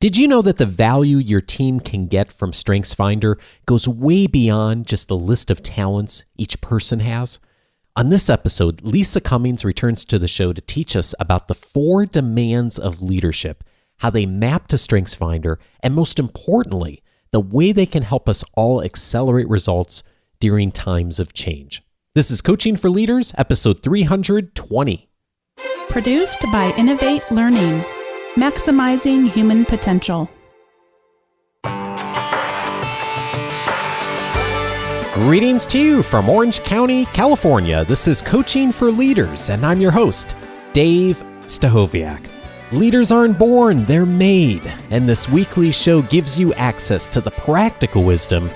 Did you know that the value your team can get from StrengthsFinder goes way beyond just the list of talents each person has? On this episode, Lisa Cummings returns to the show to teach us about the 4 demands of leadership, how they map to StrengthsFinder, and most importantly, the way they can help us all accelerate results during times of change. This is Coaching for Leaders, episode 320. Produced by Innovate Learning, maximizing human potential. Greetings to you from Orange County, California. This is Coaching for Leaders, and I'm your host, Dave Stachowiak. Leaders aren't born, they're made, and this weekly show gives you access to the practical wisdom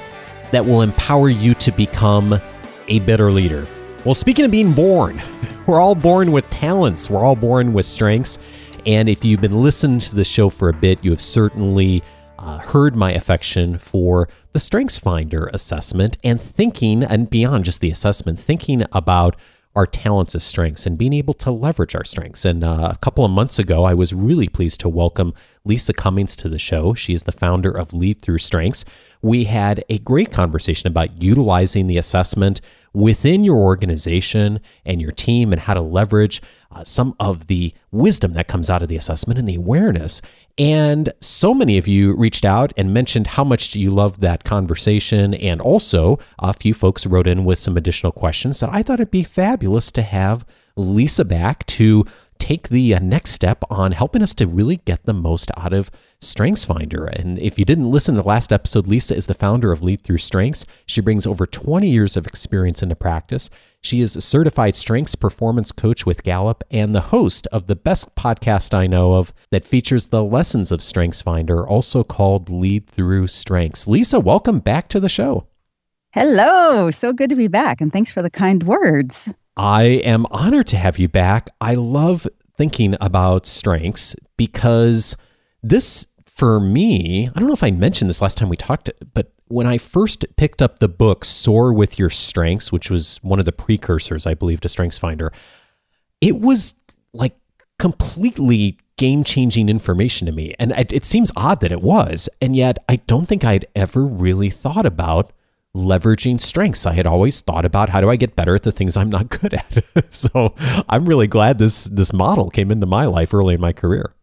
that will empower you to become a better leader. Well, speaking of being born, we're all born with talents, we're all born with strengths, and if you've been listening to the show for a bit, you have certainly heard my affection for the StrengthsFinder assessment and thinking, and beyond just the assessment, thinking about our talents as strengths and being able to leverage our strengths. And a couple of months ago, I was really pleased to welcome Lisa Cummings to the show. She is the founder of Lead Through Strengths. We had a great conversation about utilizing the assessment within your organization and your team and how to leverage some of the wisdom that comes out of the assessment and the awareness. And so many of you reached out and mentioned how much you loved that conversation. And also a few folks wrote in with some additional questions that I thought it'd be fabulous to have Lisa back to take the next step on helping us to really get the most out of StrengthsFinder. And if you didn't listen to the last episode, Lisa is the founder of Lead Through Strengths. She brings over 20 years of experience into practice. She is a certified strengths performance coach with Gallup and the host of the best podcast I know of that features the lessons of StrengthsFinder, also called Lead Through Strengths. Lisa, welcome back to the show. Hello. So good to be back, and thanks for the kind words. I am honored to have you back. I love thinking about strengths because this, for me, I don't know if I mentioned this last time we talked, but when I first picked up the book, Soar With Your Strengths, which was one of the precursors, I believe, to StrengthsFinder, it was like completely game-changing information to me. And it seems odd that it was, and yet I don't think I'd ever really thought about leveraging strengths. I had always thought about how do I get better at the things I'm not good at. So I'm really glad this model came into my life early in my career.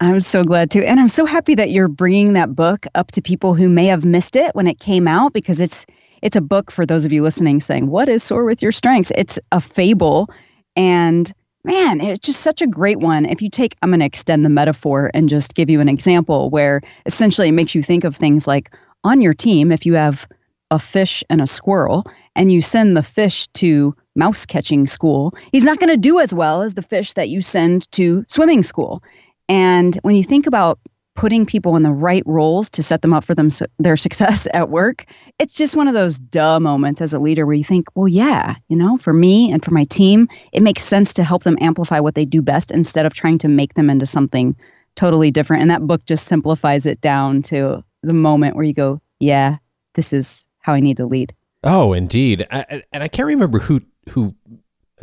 I'm so glad too. And I'm so happy that you're bringing that book up to people who may have missed it when it came out, because it's a book for those of you listening saying, what is Soar With Your Strengths? It's a fable. And man, it's just such a great one. If you take, I'm going to extend the metaphor and just give you an example where essentially it makes you think of things like on your team, if you have a fish and a squirrel, and you send the fish to mouse catching school, he's not going to do as well as the fish that you send to swimming school. And when you think about putting people in the right roles to set them up for their success at work, it's just one of those duh moments as a leader where you think, well, yeah, for me and for my team, it makes sense to help them amplify what they do best instead of trying to make them into something totally different. And that book just simplifies it down to the moment where you go, yeah, this is how I need to lead. Oh, indeed. And I can't remember who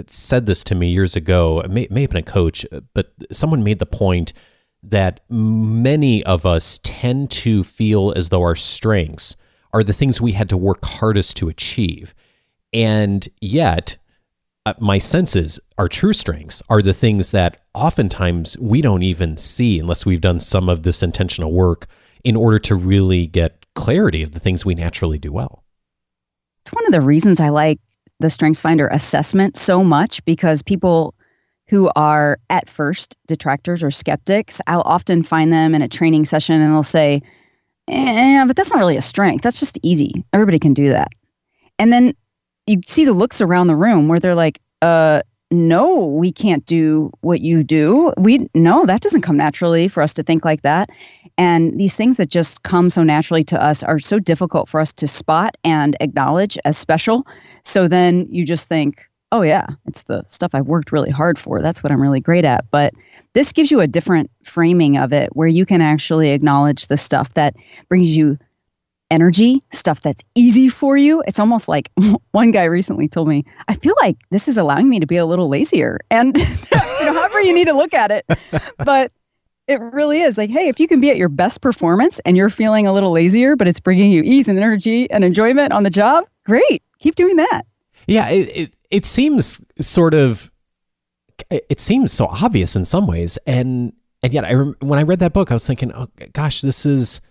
said this to me years ago. It may have been a coach, but someone made the point that many of us tend to feel as though our strengths are the things we had to work hardest to achieve. And yet, my sense is our true strengths are the things that oftentimes we don't even see unless we've done some of this intentional work in order to really get clarity of the things we naturally do well. It's one of the reasons I like the StrengthsFinder assessment so much, because people who are at first detractors or skeptics, I'll often find them in a training session and they'll say, but that's not really a strength. That's just easy. Everybody can do that. And then you see the looks around the room where they're like, no, we can't do what you do. No, that doesn't come naturally for us to think like that. And these things that just come so naturally to us are so difficult for us to spot and acknowledge as special. So then you just think, oh yeah, it's the stuff I've worked really hard for. That's what I'm really great at. But this gives you a different framing of it where you can actually acknowledge the stuff that brings you energy, stuff that's easy for you. It's almost like one guy recently told me, I feel like this is allowing me to be a little lazier. And however you need to look at it. But It really is like, hey, if you can be at your best performance and you're feeling a little lazier, but it's bringing you ease and energy and enjoyment on the job, great. Keep doing that. Yeah, it seems it seems so obvious in some ways, and yet when I read that book, I was thinking, oh gosh, this is,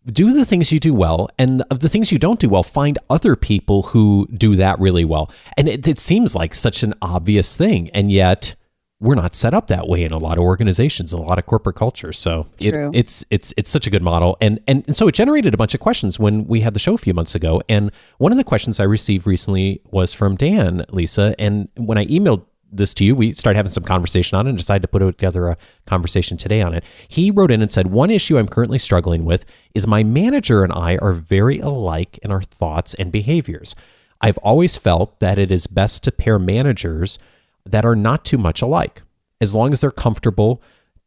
do the things you do well, and of the things you don't do well, find other people who do that really well. And it seems like such an obvious thing, and yet we're not set up that way in a lot of organizations, a lot of corporate cultures. So it's such a good model. And so it generated a bunch of questions when we had the show a few months ago. And one of the questions I received recently was from Dan, Lisa. And when I emailed this to you, we started having some conversation on it and decided to put together a conversation today on it. He wrote in and said, one issue I'm currently struggling with is my manager and I are very alike in our thoughts and behaviors. I've always felt that it is best to pair managers that are not too much alike. As long as they're comfortable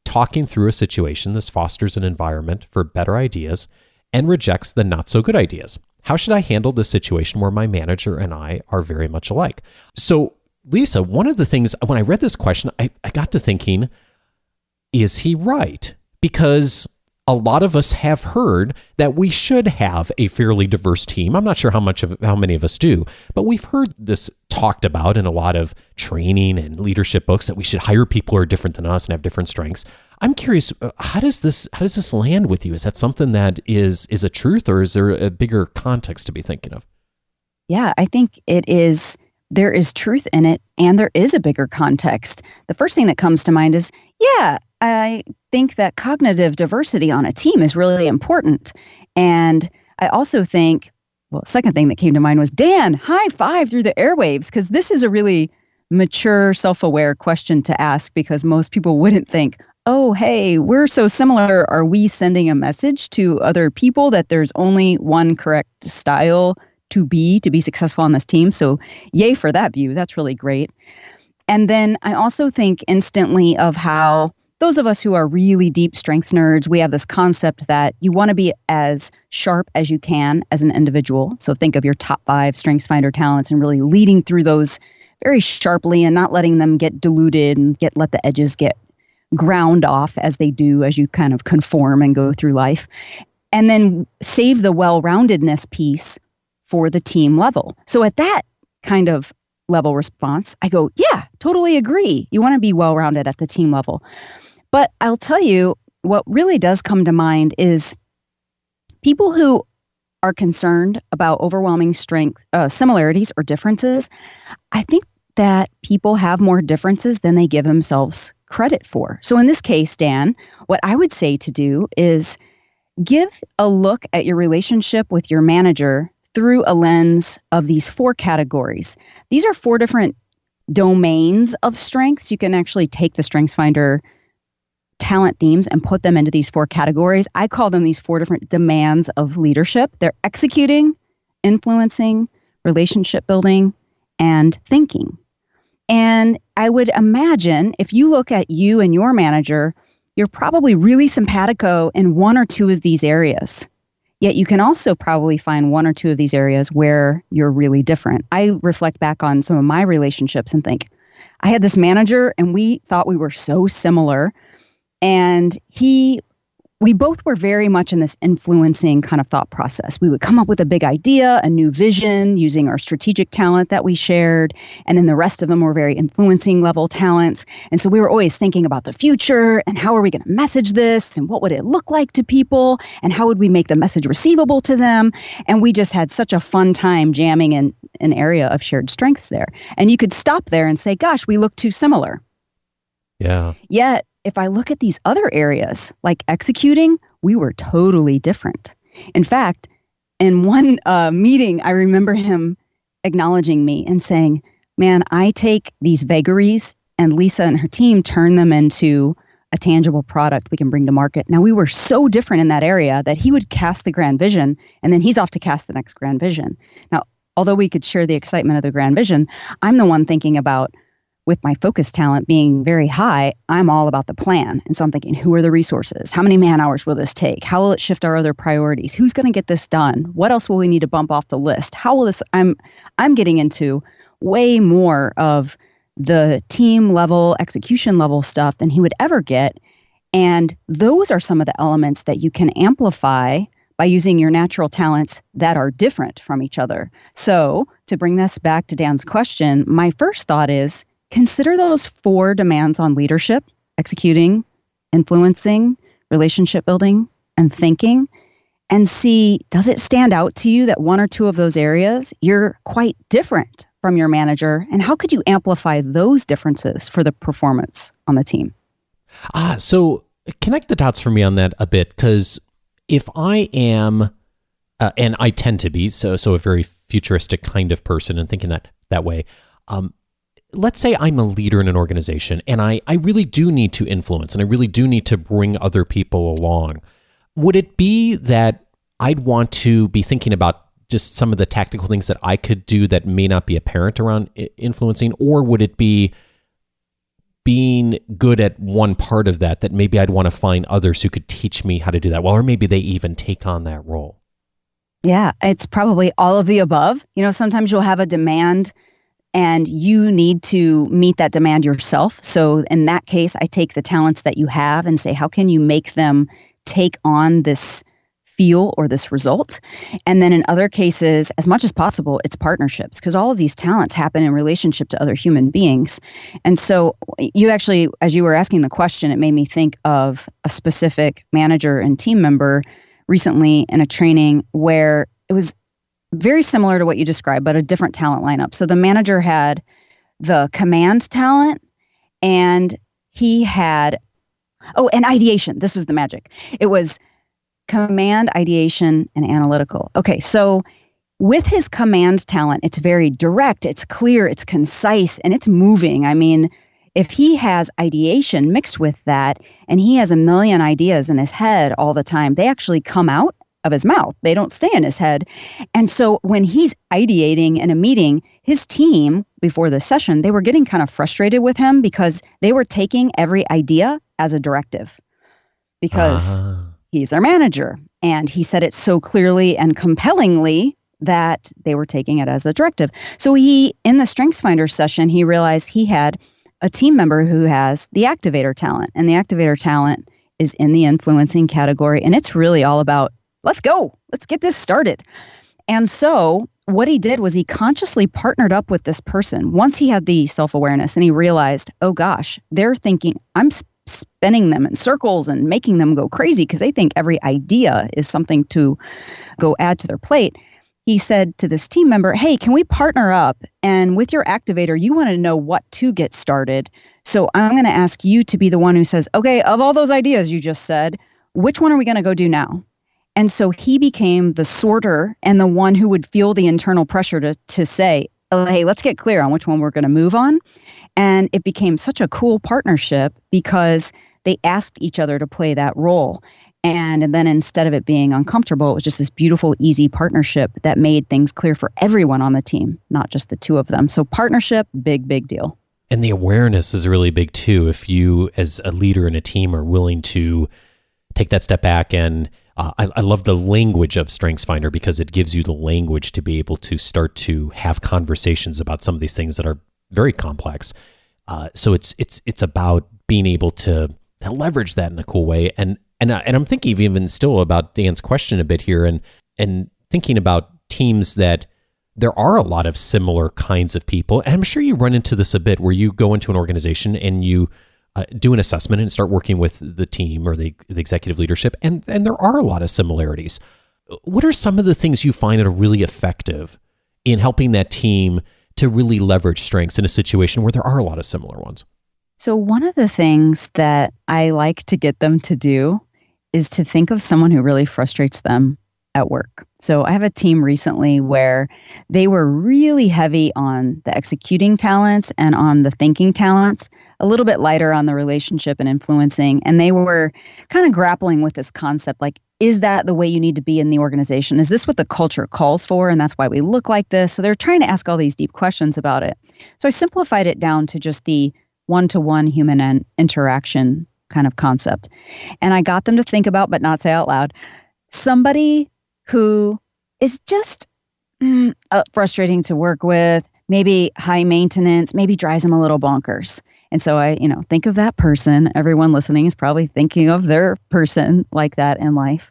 talking through a situation, this fosters an environment for better ideas and rejects the not so good ideas. How should I handle this situation where my manager and I are very much alike? So, Lisa, one of the things, when I read this question, I got to thinking, is he right? Because a lot of us have heard that we should have a fairly diverse team. I'm not sure how many of us do, but we've heard this talked about in a lot of training and leadership books that we should hire people who are different than us and have different strengths. I'm curious, how does this land with you? Is that something that is a truth, or is there a bigger context to be thinking of? Yeah, I think it is. There is truth in it, and there is a bigger context. The first thing that comes to mind is, yeah, I think that cognitive diversity on a team is really important. And I also think, well, the second thing that came to mind was, Dan, high five through the airwaves, because this is a really mature, self-aware question to ask, because most people wouldn't think, oh, hey, we're so similar. Are we sending a message to other people that there's only one correct style to be successful on this team? So yay for that view. That's really great. And then I also think instantly of how those of us who are really deep strengths nerds, we have this concept that you want to be as sharp as you can as an individual. So think of your top 5 StrengthsFinder talents and really leading through those very sharply and not letting them get diluted and let the edges get ground off as they do as you kind of conform and go through life. And then save the well-roundedness piece for the team level. So at that kind of level response, I go, yeah, totally agree. You want to be well-rounded at the team level. But I'll tell you, what really does come to mind is people who are concerned about overwhelming strength, similarities or differences. I think that people have more differences than they give themselves credit for. So in this case, Dan, what I would say to do is give a look at your relationship with your manager through a lens of these 4 categories. These are 4 different domains of strengths. You can actually take the StrengthsFinder talent themes and put them into these 4 categories. I call them these 4 different demands of leadership. They're executing, influencing, relationship building, and thinking. And I would imagine if you look at you and your manager, you're probably really simpatico in 1 or 2 of these areas. Yet you can also probably find 1 or 2 of these areas where you're really different. I reflect back on some of my relationships and think, I had this manager and we thought we were so similar. And we both were very much in this influencing kind of thought process. We would come up with a big idea, a new vision, using our strategic talent that we shared. And then the rest of them were very influencing level talents. And so we were always thinking about the future and how are we going to message this and what would it look like to people and how would we make the message receivable to them. And we just had such a fun time jamming in an area of shared strengths there. And you could stop there and say, gosh, we look too similar. Yeah. Yet, if I look at these other areas, like executing, we were totally different. In fact, in one meeting, I remember him acknowledging me and saying, man, I take these vagaries and Lisa and her team turn them into a tangible product we can bring to market. Now, we were so different in that area that he would cast the grand vision and then he's off to cast the next grand vision. Now, although we could share the excitement of the grand vision, I'm the one thinking about, with my focus talent being very high, I'm all about the plan. And so I'm thinking, who are the resources? How many man hours will this take? How will it shift our other priorities? Who's going to get this done? What else will we need to bump off the list? How will this, I'm getting into way more of the team level, execution level stuff than he would ever get. And those are some of the elements that you can amplify by using your natural talents that are different from each other. So to bring this back to Dan's question, my first thought is consider those 4 demands on leadership: executing, influencing, relationship building, and thinking, and see, does it stand out to you that 1 or 2 of those areas you're quite different from your manager, and how could you amplify those differences for the performance on the team? So connect the dots for me on that a bit, because if I am, and I tend to be, so a very futuristic kind of person and thinking that way, let's say I'm a leader in an organization and I really do need to influence and I really do need to bring other people along. Would it be that I'd want to be thinking about just some of the tactical things that I could do that may not be apparent around influencing, or would it be being good at one part of that maybe I'd want to find others who could teach me how to do that well, or maybe they even take on that role? Yeah, it's probably all of the above. Sometimes you'll have a demand and you need to meet that demand yourself. So in that case, I take the talents that you have and say, how can you make them take on this feel or this result? And then in other cases, as much as possible, it's partnerships, because all of these talents happen in relationship to other human beings. And so you actually, as you were asking the question, it made me think of a specific manager and team member recently in a training where it was very similar to what you described, but a different talent lineup. So the manager had the command talent, and he had, and ideation. This was the magic. It was command, ideation, and analytical. Okay, so with his command talent, it's very direct, it's clear, it's concise, and it's moving. I mean, if he has ideation mixed with that, and he has a million ideas in his head all the time, they actually come out of his mouth. They don't stay in his head. And so when he's ideating in a meeting, his team, before the session, they were getting kind of frustrated with him because they were taking every idea as a directive, because he's their manager. And he said it so clearly and compellingly that they were taking it as a directive. So in the StrengthsFinder session, he realized he had a team member who has the activator talent. And the activator talent is in the influencing category. And it's really all about, let's go, let's get this started. And so what he did was he consciously partnered up with this person once he had the self-awareness, and he realized, oh gosh, they're thinking, I'm spinning them in circles and making them go crazy because they think every idea is something to go add to their plate. He said to this team member, hey, can we partner up? And with your activator, you want to know what to get started. So I'm going to ask you to be the one who says, okay, of all those ideas you just said, which one are we going to go do now? And so he became the sorter and the one who would feel the internal pressure to say, oh, hey, let's get clear on which one we're going to move on. And it became such a cool partnership because they asked each other to play that role. And then instead of it being uncomfortable, it was just this beautiful, easy partnership that made things clear for everyone on the team, not just the two of them. So partnership, big, big deal. And the awareness is really big too. If you, as a leader in a team, are willing to take that step back, and I love the language of StrengthsFinder because it gives you the language to be able to start to have conversations about some of these things that are very complex. So it's about being able to leverage that in a cool way. And I'm thinking even still about Dan's question a bit here, and thinking about teams that there are a lot of similar kinds of people. And I'm sure you run into this a bit where you go into an organization and you do an assessment and start working with the team or the executive leadership, and there are a lot of similarities. What are some of the things you find that are really effective in helping that team to really leverage strengths in a situation where there are a lot of similar ones? So one of the things that I like to get them to do is to think of someone who really frustrates them at work. So I have a team recently where they were really heavy on the executing talents and on the thinking talents, a little bit lighter on the relationship and influencing. And they were kind of grappling with this concept, like, is that the way you need to be in the organization? Is this what the culture calls for? And that's why we look like this. So they're trying to ask all these deep questions about it. So I simplified it down to just the one-to-one human interaction kind of concept. And I got them to think about, but not say out loud, somebody who is just frustrating to work with, maybe high maintenance, maybe drives them a little bonkers. And so I, think of that person. Everyone listening is probably thinking of their person like that in life.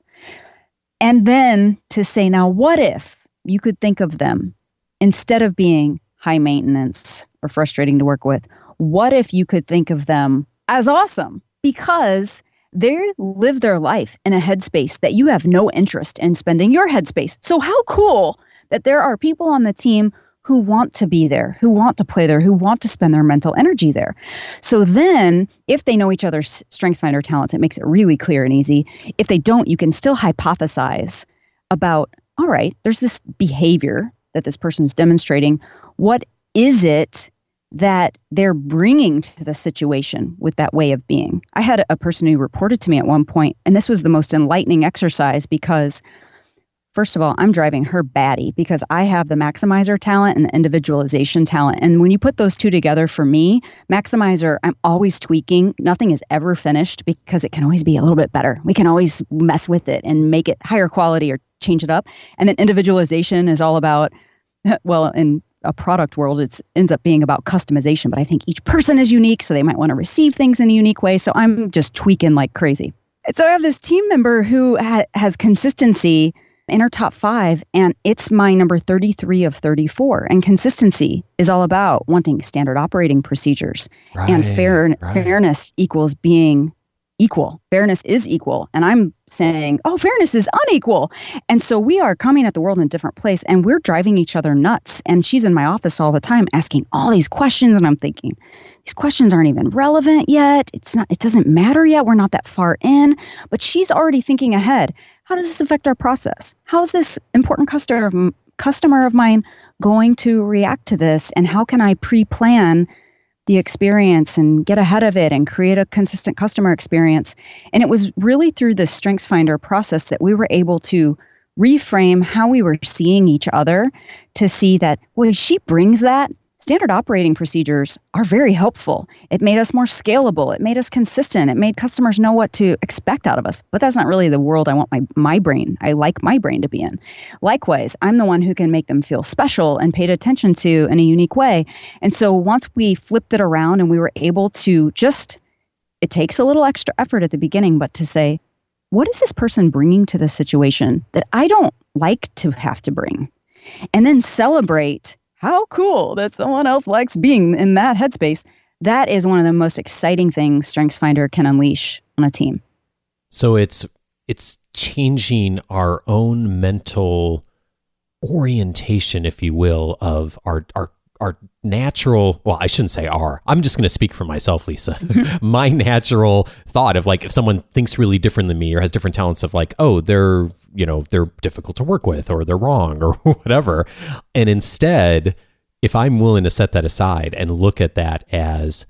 And then to say, now, what if you could think of them instead of being high maintenance or frustrating to work with? What if you could think of them as awesome because they live their life in a headspace that you have no interest in spending your headspace? So how cool that there are people on the team who want to be there, who want to play there, who want to spend their mental energy there. So then if they know each other's StrengthsFinder talents, it makes it really clear and easy. If they don't, you can still hypothesize about, all right, there's this behavior that this person's demonstrating. What is it that they're bringing to the situation with that way of being? I had a person who reported to me at one point, and this was the most enlightening exercise because first of all, I'm driving her batty because I have the maximizer talent and the individualization talent. And when you put those two together for me, maximizer, I'm always tweaking. Nothing is ever finished because it can always be a little bit better. We can always mess with it and make it higher quality or change it up. And then individualization is all about, well, in a product world, it ends up being about customization. But I think each person is unique, so they might want to receive things in a unique way. So I'm just tweaking like crazy. So I have this team member who has consistency in our top 5, and it's my number 33 of 34. And consistency is all about wanting standard operating procedures. Right, and fairness equals being equal. Fairness is equal. And I'm saying, oh, fairness is unequal. And so we are coming at the world in a different place, and we're driving each other nuts. And she's in my office all the time asking all these questions, and I'm thinking, these questions aren't even relevant yet. It doesn't matter yet. We're not that far in. But she's already thinking ahead. How does this affect our process? How is this important customer of mine going to react to this? And how can I pre-plan the experience and get ahead of it and create a consistent customer experience? And it was really through the StrengthsFinder process that we were able to reframe how we were seeing each other to see that, well, she brings that. Standard operating procedures are very helpful. It made us more scalable. It made us consistent. It made customers know what to expect out of us. But that's not really the world I want my brain. I like my brain to be in. Likewise, I'm the one who can make them feel special and paid attention to in a unique way. And so once we flipped it around and we were able to it takes a little extra effort at the beginning, but to say, what is this person bringing to the situation that I don't like to have to bring? And then celebrate how cool that someone else likes being in that headspace. That is one of the most exciting things StrengthsFinder can unleash on a team. So it's changing our own mental orientation, if you will, of our natural, well, I shouldn't say I'm just going to speak for myself, Lisa. My natural thought of like, if someone thinks really different than me or has different talents of like, oh, they're difficult to work with or they're wrong or whatever. And instead, if I'm willing to set that aside and look at that as,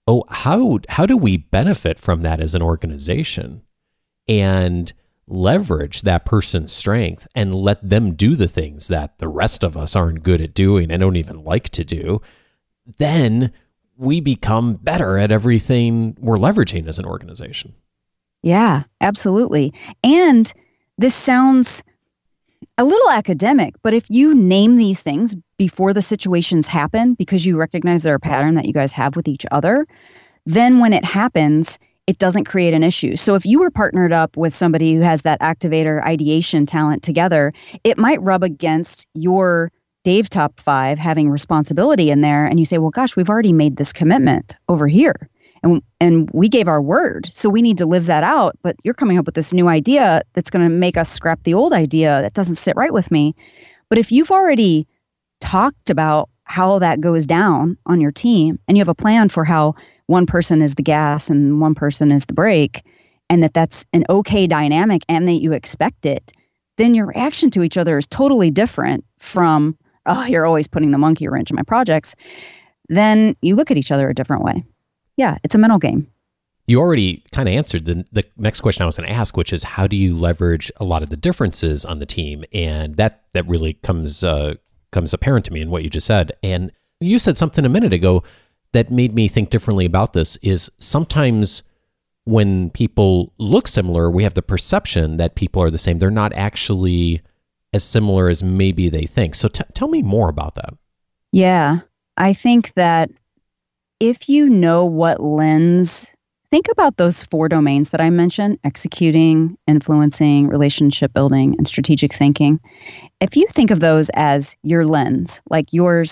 oh, how do we benefit from that as an organization and leverage that person's strength and let them do the things that the rest of us aren't good at doing and don't even like to do, then we become better at everything we're leveraging as an organization. Yeah, absolutely. And this sounds a little academic, but if you name these things before the situations happen, because you recognize they're a pattern that you guys have with each other, then when it happens, it doesn't create an issue. So if you were partnered up with somebody who has that activator ideation talent together, it might rub against your Dave top 5 having responsibility in there. And you say, well, gosh, we've already made this commitment over here. And we gave our word. So we need to live that out. But you're coming up with this new idea that's going to make us scrap the old idea that doesn't sit right with me. But if you've already talked about how that goes down on your team and you have a plan for how one person is the gas and one person is the brake, and that's an okay dynamic and that you expect it, then your reaction to each other is totally different from, oh, you're always putting the monkey wrench in my projects. Then you look at each other a different way. Yeah, it's a mental game. You already kind of answered the next question I was going to ask, which is how do you leverage a lot of the differences on the team? And that really comes apparent to me in what you just said. And you said something a minute ago that made me think differently about this is sometimes when people look similar, we have the perception that people are the same. They're not actually as similar as maybe they think. So tell me more about that. Yeah, I think that if you know what lens, think about those 4 domains that I mentioned: executing, influencing, relationship building, and strategic thinking. If you think of those as your lens, like your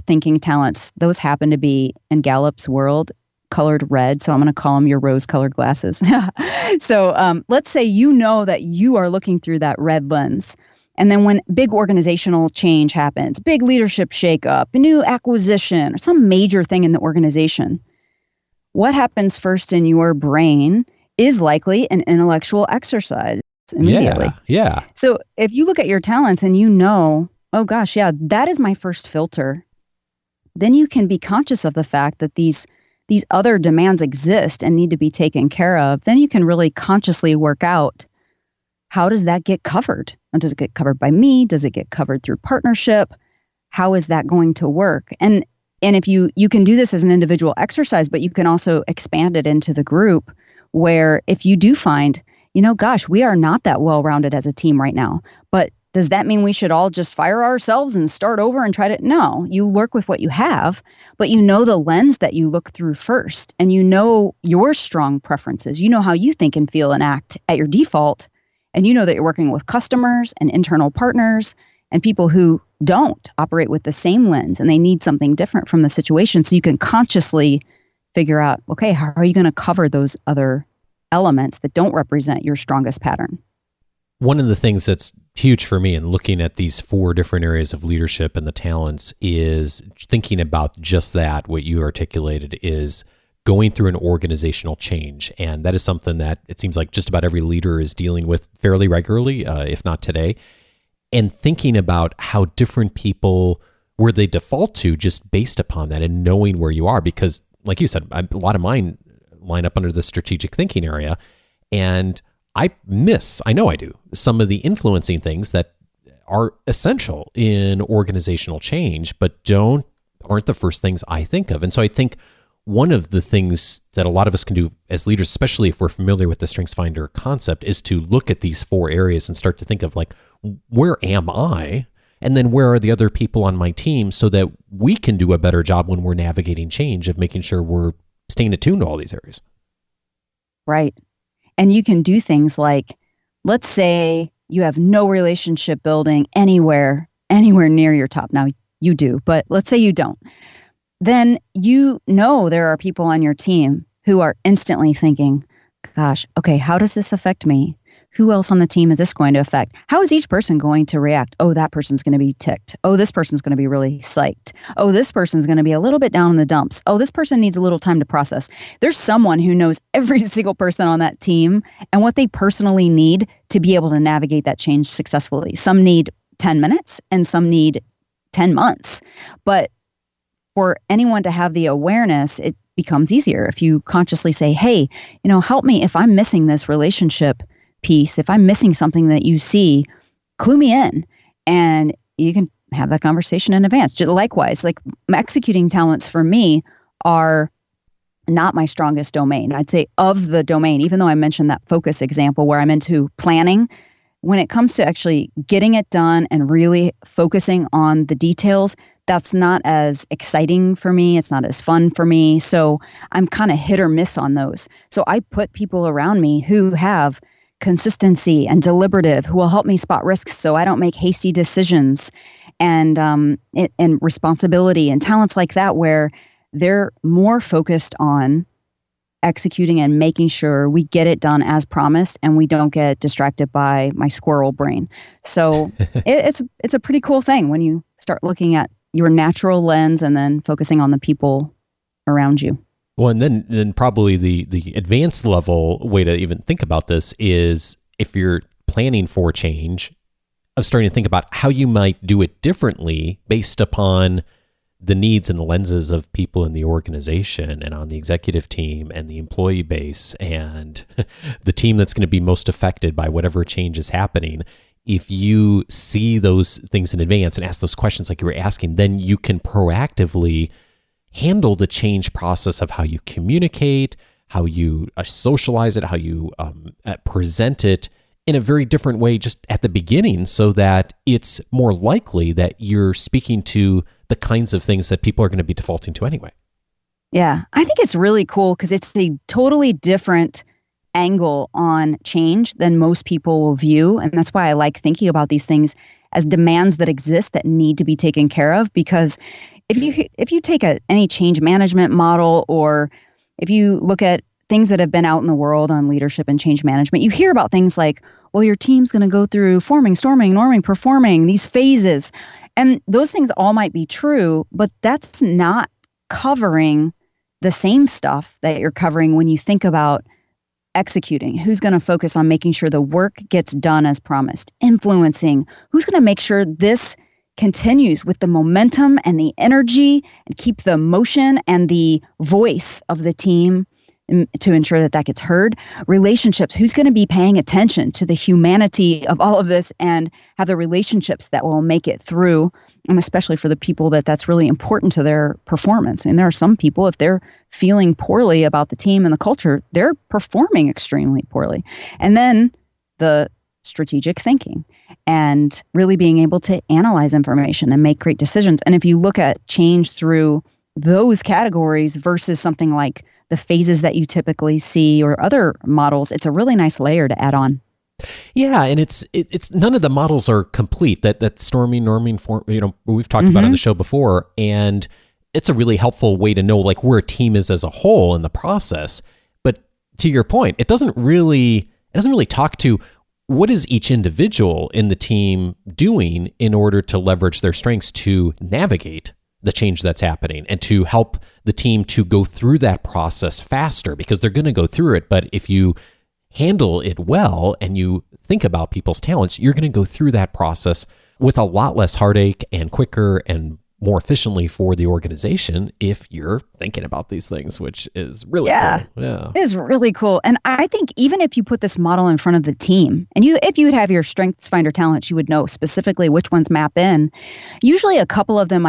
thinking talents, those happen to be, in Gallup's world, colored red. So I'm going to call them your rose-colored glasses. So let's say you know that you are looking through that red lens. And then when big organizational change happens, big leadership shakeup, a new acquisition, or some major thing in the organization, what happens first in your brain is likely an intellectual exercise immediately. Yeah. So if you look at your talents and you know, oh gosh, yeah, that is my first filter, then you can be conscious of the fact that these other demands exist and need to be taken care of. Then you can really consciously work out, how does that get covered? Does it get covered by me? Does it get covered through partnership? How is that going to work? And if you can do this as an individual exercise, but you can also expand it into the group, where if you do find, gosh, we are not that well-rounded as a team right now, but does that mean we should all just fire ourselves and start over and try to? No, you work with what you have, but you know the lens that you look through first, and you know your strong preferences. You know how you think and feel and act at your default, and you know that you're working with customers and internal partners and people who don't operate with the same lens, and they need something different from the situation. So you can consciously figure out, okay, how are you going to cover those other elements that don't represent your strongest pattern? One of the things that's huge for me in looking at these 4 different areas of leadership and the talents is thinking about just that, what you articulated, is going through an organizational change. And that is something that it seems like just about every leader is dealing with fairly regularly, if not today. And thinking about how different people, where they default to just based upon that, and knowing where you are. Because like you said, a lot of mine line up under the strategic thinking area. And I know I do, some of the influencing things that are essential in organizational change, but aren't the first things I think of. And so I think one of the things that a lot of us can do as leaders, especially if we're familiar with the StrengthsFinder concept, is to look at these 4 areas and start to think of, like, where am I? And then where are the other people on my team, so that we can do a better job when we're navigating change of making sure we're staying attuned to all these areas. Right. And you can do things like, let's say you have no relationship building anywhere near your top. Now you do, but let's say you don't. Then there are people on your team who are instantly thinking, gosh, okay, how does this affect me? Who else on the team is this going to affect? How is each person going to react? Oh, that person's going to be ticked. Oh, this person's going to be really psyched. Oh, this person's going to be a little bit down in the dumps. Oh, this person needs a little time to process. There's someone who knows every single person on that team and what they personally need to be able to navigate that change successfully. Some need 10 minutes and some need 10 months. But for anyone to have the awareness, it becomes easier if you consciously say, hey, help me if I'm missing this relationship piece. If I'm missing something that you see, clue me in, and you can have that conversation in advance. Just likewise, like, executing talents for me are not my strongest domain. I'd say of the domain, even though I mentioned that focus example where I'm into planning, when it comes to actually getting it done and really focusing on the details, that's not as exciting for me. It's not as fun for me. So I'm kind of hit or miss on those. So I put people around me who have consistency and deliberative, who will help me spot risks so I don't make hasty decisions, and responsibility and talents like that, where they're more focused on executing and making sure we get it done as promised and we don't get distracted by my squirrel brain. So it's a pretty cool thing when you start looking at your natural lens and then focusing on the people around you. Well, and then probably the advanced level way to even think about this is, if you're planning for change, of starting to think about how you might do it differently based upon the needs and the lenses of people in the organization and on the executive team and the employee base and the team that's going to be most affected by whatever change is happening. If you see those things in advance and ask those questions like you were asking, then you can proactively handle the change process of how you communicate, how you socialize it, how you present it in a very different way just at the beginning, so that it's more likely that you're speaking to the kinds of things that people are going to be defaulting to anyway. Yeah, I think it's really cool because it's a totally different angle on change than most people will view. And that's why I like thinking about these things as demands that exist that need to be taken care of. Because if you take any change management model, or if you look at things that have been out in the world on leadership and change management, you hear about things like, well, your team's going to go through forming, storming, norming, performing, these phases. And those things all might be true, but that's not covering the same stuff that you're covering when you think about executing. Who's going to focus on making sure the work gets done as promised? Influencing. Who's going to make sure this continues with the momentum and the energy and keep the motion and the voice of the team to ensure that gets heard? Relationships. Who's going to be paying attention to the humanity of all of this and have the relationships that will make it through? And especially for the people that's really important to their performance. And there are some people, if they're feeling poorly about the team and the culture, they're performing extremely poorly. And then the strategic thinking and really being able to analyze information and make great decisions. And if you look at change through those categories versus something like the phases that you typically see or other models, it's a really nice layer to add on. Yeah, and it's none of the models are complete. That storming, norming, we've talked about on the show before, and it's a really helpful way to know like where a team is as a whole in the process. But to your point, it doesn't really talk to what is each individual in the team doing in order to leverage their strengths to navigate the change that's happening and to help the team to go through that process faster, because they're going to go through it. But if you handle it well and you think about people's talents, you're going to go through that process with a lot less heartache and quicker and more efficiently for the organization if you're thinking about these things, which is really cool. Yeah, it is really cool. And I think even if you put this model in front of the team and if you would have your StrengthsFinder talents, you would know specifically which ones map in. Usually a couple of them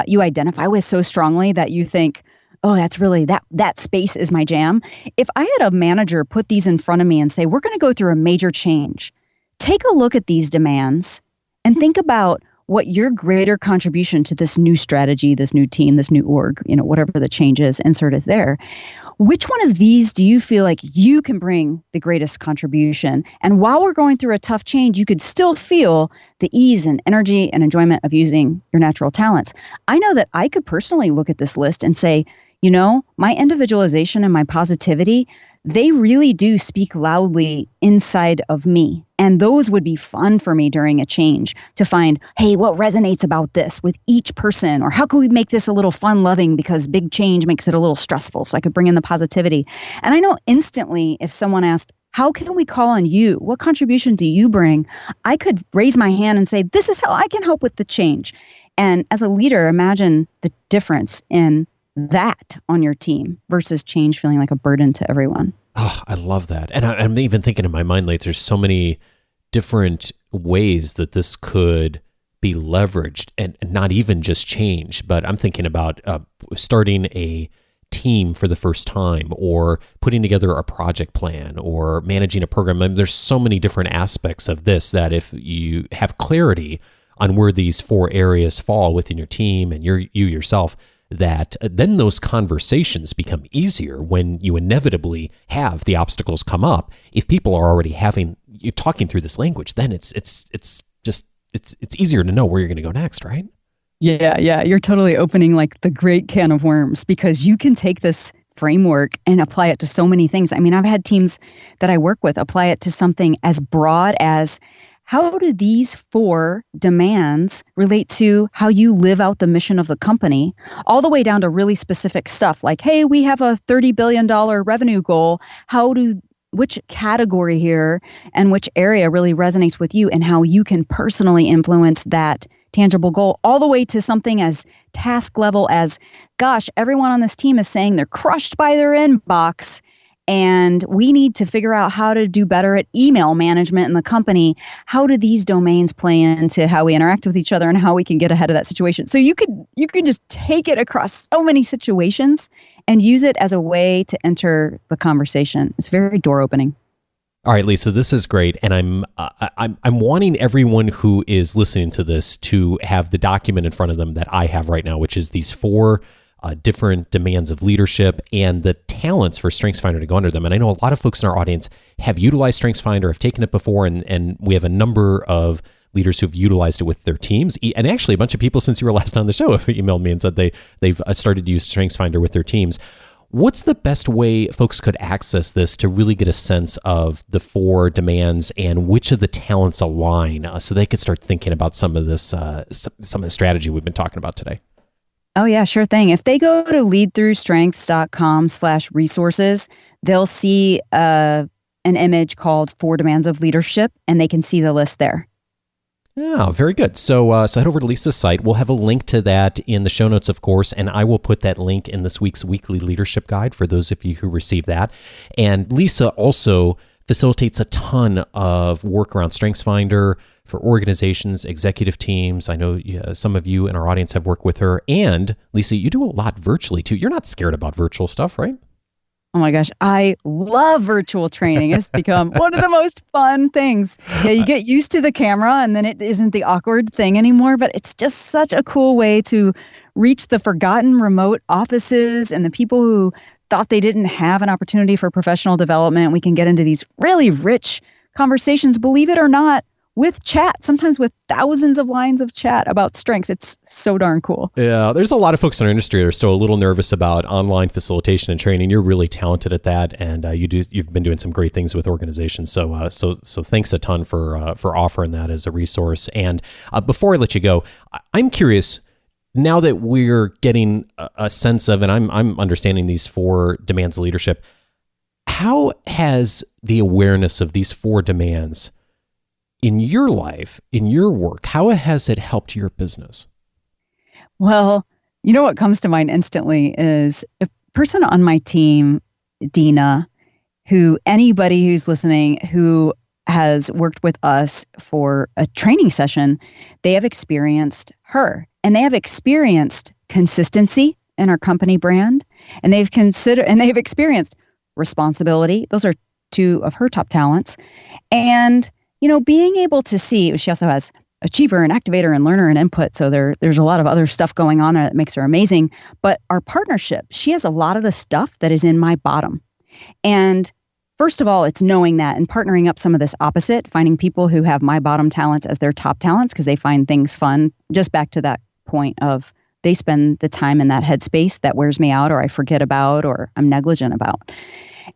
you identify with so strongly that you think, oh, that's really, that space is my jam. If I had a manager put these in front of me and say, we're going to go through a major change, take a look at these demands and think about what your greater contribution to this new strategy, this new team, this new org, whatever the change is, insert it there. Which one of these do you feel like you can bring the greatest contribution? And while we're going through a tough change, you could still feel the ease and energy and enjoyment of using your natural talents. I know that I could personally look at this list and say, my individualization and my positivity, they really do speak loudly inside of me. And those would be fun for me during a change to find, hey, what resonates about this with each person? Or how can we make this a little fun-loving because big change makes it a little stressful? So I could bring in the positivity. And I know instantly if someone asked, how can we call on you? What contribution do you bring? I could raise my hand and say, this is how I can help with the change. And as a leader, imagine the difference in that on your team versus change feeling like a burden to everyone. Oh, I love that. And I'm even thinking in my mind, like there's so many different ways that this could be leveraged and not even just change, but I'm thinking about starting a team for the first time or putting together a project plan or managing a program. I mean, there's so many different aspects of this that if you have clarity on where these 4 areas fall within your team and you yourself, that then those conversations become easier when you inevitably have the obstacles come up. If people are already you're talking through this language, then it's easier to know where you're going to go next, right? Yeah. You're totally opening like the great can of worms because you can take this framework and apply it to so many things. I mean, I've had teams that I work with apply it to something as broad as, how do these 4 demands relate to how you live out the mission of the company, all the way down to really specific stuff like, hey, we have a $30 billion revenue goal. Which category here and which area really resonates with you and how you can personally influence that tangible goal, all the way to something as task level as, gosh, everyone on this team is saying they're crushed by their inbox. And we need to figure out how to do better at email management in the company. How do these domains play into how we interact with each other and how we can get ahead of that situation? So you could just take it across so many situations and use it as a way to enter the conversation. It's very door opening. All right, Lisa, this is great, and I'm wanting everyone who is listening to this to have the document in front of them that I have right now, which is these 4 different demands of leadership and the talents for StrengthsFinder to go under them. And I know a lot of folks in our audience have utilized StrengthsFinder, have taken it before, and we have a number of leaders who've utilized it with their teams. And actually, a bunch of people since you were last on the show have emailed me and said they've started to use StrengthsFinder with their teams. What's the best way folks could access this to really get a sense of the 4 demands and which of the talents align so they could start thinking about some of this, some of the strategy we've been talking about today? Oh, yeah, sure thing. If they go to leadthroughstrengths.com/resources, they'll see an image called 4 Demands of Leadership, and they can see the list there. Oh, very good. So head over to Lisa's site. We'll have a link to that in the show notes, of course, and I will put that link in this week's weekly leadership guide for those of you who receive that. And Lisa also facilitates a ton of work around StrengthsFinder for organizations, executive teams. I know some of you in our audience have worked with her. And Lisa, you do a lot virtually too. You're not scared about virtual stuff, right? Oh my gosh, I love virtual training. It's become one of the most fun things. Yeah, you get used to the camera and then it isn't the awkward thing anymore, but it's just such a cool way to reach the forgotten remote offices and the people who thought they didn't have an opportunity for professional development. We can get into these really rich conversations, believe it or not, with chat, sometimes with thousands of lines of chat about strengths. It's so darn cool. Yeah, there's a lot of folks in our industry that are still a little nervous about online facilitation and training. You're really talented at that, and you've been doing some great things with organizations. So thanks a ton for offering that as a resource. And before I let you go, I'm curious. Now that we're getting a sense of, and I'm understanding these 4 demands of leadership, how has the awareness of these 4 demands in your life, in your work, how has it helped your business? Well, you know what comes to mind instantly is a person on my team, Dina, who anybody who's listening who has worked with us for a training session, they have experienced her and they have experienced consistency in our company brand, and they've experienced responsibility. Those are 2 of her top talents. And being able to see, she also has achiever and activator and learner and input. So there's a lot of other stuff going on there that makes her amazing. But our partnership, she has a lot of the stuff that is in my bottom. And first of all, it's knowing that and partnering up some of this opposite, finding people who have my bottom talents as their top talents because they find things fun. Just back to that point of they spend the time in that headspace that wears me out or I forget about or I'm negligent about.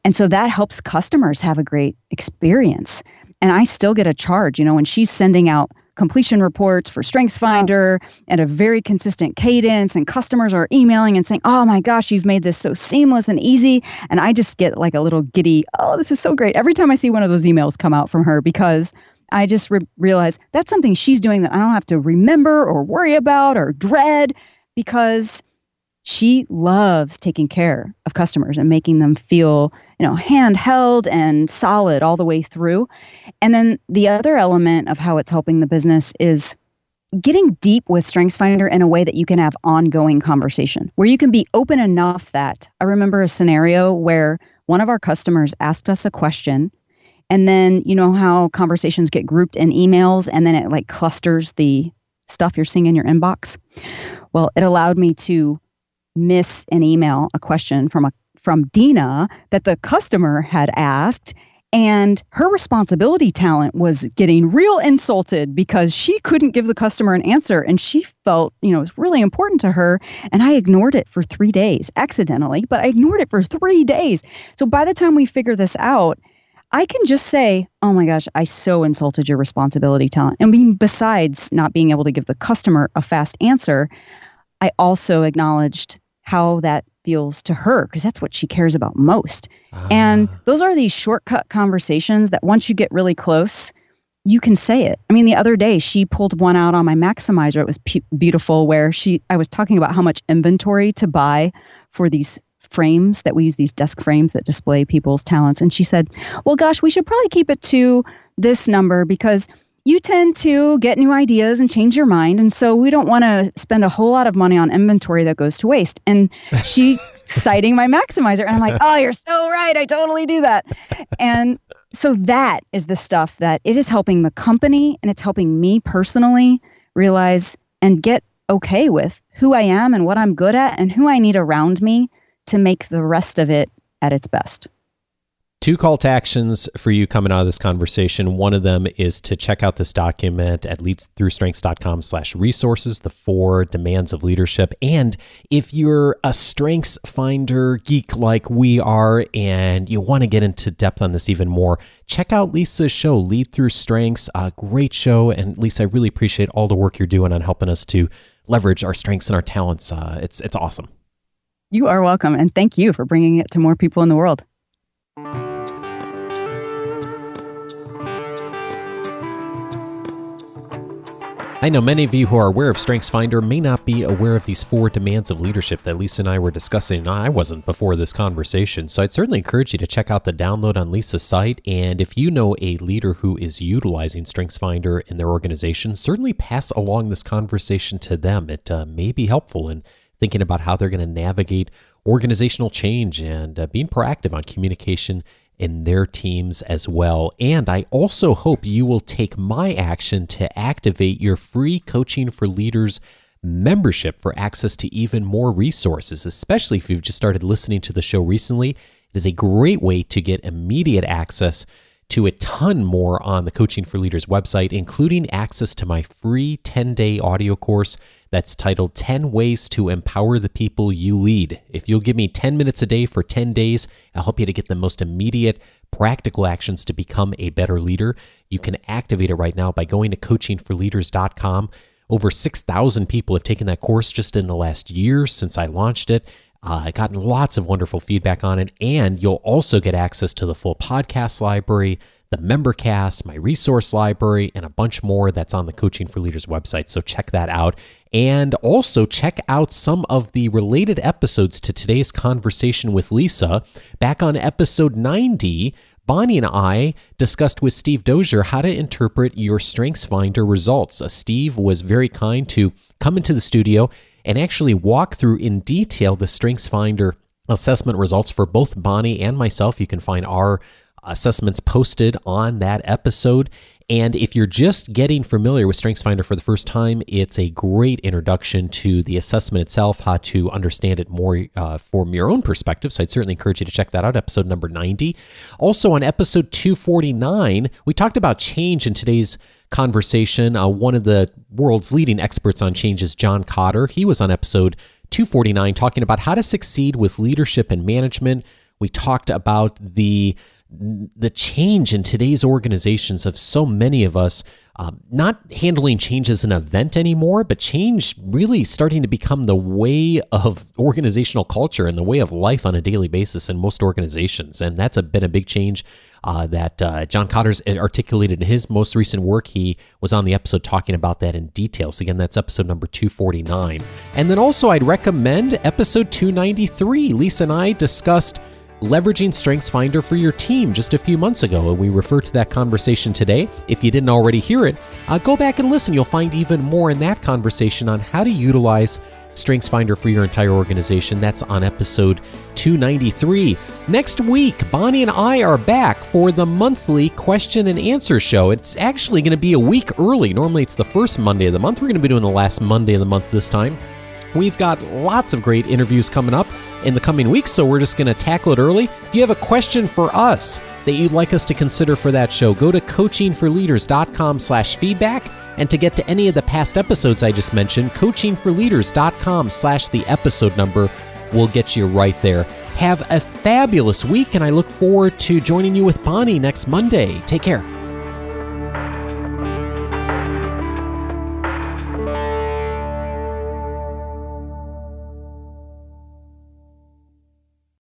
And so that helps customers have a great experience. And I still get a charge, when she's sending out completion reports for StrengthsFinder at a very consistent cadence and customers are emailing and saying, oh my gosh, you've made this so seamless and easy. And I just get like a little giddy, oh, this is so great. Every time I see one of those emails come out from her because I just realize that's something she's doing that I don't have to remember or worry about or dread because she loves taking care of customers and making them feel, handheld and solid all the way through. And then the other element of how it's helping the business is getting deep with StrengthsFinder in a way that you can have ongoing conversation, where you can be open enough that I remember a scenario where one of our customers asked us a question. And then, how conversations get grouped in emails and then it like clusters the stuff you're seeing in your inbox. Well, it allowed me to miss an email, a question from Dina that the customer had asked, and her responsibility talent was getting real insulted because she couldn't give the customer an answer, and she felt, it was really important to her, and I ignored it for 3 days, accidentally, but I ignored it for 3 days. So by the time we figure this out, I can just say, oh my gosh, I so insulted your responsibility talent. And besides not being able to give the customer a fast answer, I also acknowledged how that feels to her because that's what she cares about most. And those are these shortcut conversations that once you get really close, you can say it. I mean, the other day she pulled one out on my Maximizer. It was beautiful where I was talking about how much inventory to buy for these frames that we use, these desk frames that display people's talents. And she said, well, gosh, we should probably keep it to this number because you tend to get new ideas and change your mind. And so we don't want to spend a whole lot of money on inventory that goes to waste. And she citing my Maximizer. And I'm like, oh, you're so right. I totally do that. And so that is the stuff that it is helping the company and it's helping me personally realize and get okay with who I am and what I'm good at and who I need around me to make the rest of it at its best. 2 call to actions for you coming out of this conversation. One of them is to check out this document at leadsthroughstrengths.com/resources, the 4 demands of leadership. And if you're a StrengthsFinder geek like we are and you want to get into depth on this even more, check out Lisa's show, Lead Through Strengths. A great show. And Lisa, I really appreciate all the work you're doing on helping us to leverage our strengths and our talents. It's awesome. You are welcome. And thank you for bringing it to more people in the world. I know many of you who are aware of StrengthsFinder may not be aware of these 4 demands of leadership that Lisa and I were discussing. I wasn't before this conversation, so I'd certainly encourage you to check out the download on Lisa's site. And if you know a leader who is utilizing StrengthsFinder in their organization, certainly pass along this conversation to them. It may be helpful in thinking about how they're going to navigate organizational change and being proactive on communication in their teams as well. And I also hope you will take my action to activate your free Coaching for Leaders membership for access to even more resources, especially if you've just started listening to the show recently. It is a great way to get immediate access to a ton more on the Coaching for Leaders website, including access to my free 10-day audio course that's titled 10 Ways to Empower the People You Lead. If you'll give me 10 minutes a day for 10 days, I'll help you to get the most immediate practical actions to become a better leader. You can activate it right now by going to coachingforleaders.com. Over 6,000 people have taken that course just in the last year since I launched it. I've gotten lots of wonderful feedback on it, and you'll also get access to the full podcast library, the member cast, my resource library, and a bunch more that's on the Coaching for Leaders website. So check that out. And also check out some of the related episodes to today's conversation with Lisa. Back on episode 90, Bonnie and I discussed with Steve Dozier how to interpret your StrengthsFinder results. Steve was very kind to come into the studio and actually walk through in detail the StrengthsFinder assessment results for both Bonnie and myself. You can find our assessments posted on that episode. And if you're just getting familiar with StrengthsFinder for the first time, it's a great introduction to the assessment itself, how to understand it more from your own perspective. So I'd certainly encourage you to check that out, episode number 90. Also on episode 249, we talked about change in today's conversation. One of the world's leading experts on change is John Cotter. He was on episode 249 talking about how to succeed with leadership and management. We talked about the change in today's organizations of so many of us not handling change as an event anymore, but change really starting to become the way of organizational culture and the way of life on a daily basis in most organizations. And that's been a big change that John Cotter's articulated in his most recent work. He was on the episode talking about that in detail. So again, that's episode number 249. And then also I'd recommend episode 293. Lisa and I discussed leveraging StrengthsFinder for your team just a few months ago, and we refer to that conversation today. If you didn't already hear it, go back and listen. You'll find even more in that conversation on how to utilize StrengthsFinder for your entire organization. That's on episode 293. Next week, Bonnie and I are back for the monthly question and answer show. It's actually going to be a week early. Normally it's the first Monday of the month. We're going to be doing the last Monday of the month this time. We've got lots of great interviews coming up in the coming weeks, so we're just going to tackle it early. If you have a question for us that you'd like us to consider for that show, go to coachingforleaders.com/feedback. And to get to any of the past episodes I just mentioned, coachingforleaders.com/the episode number will get you right there. Have a fabulous week, and I look forward to joining you with Bonnie next Monday. Take care.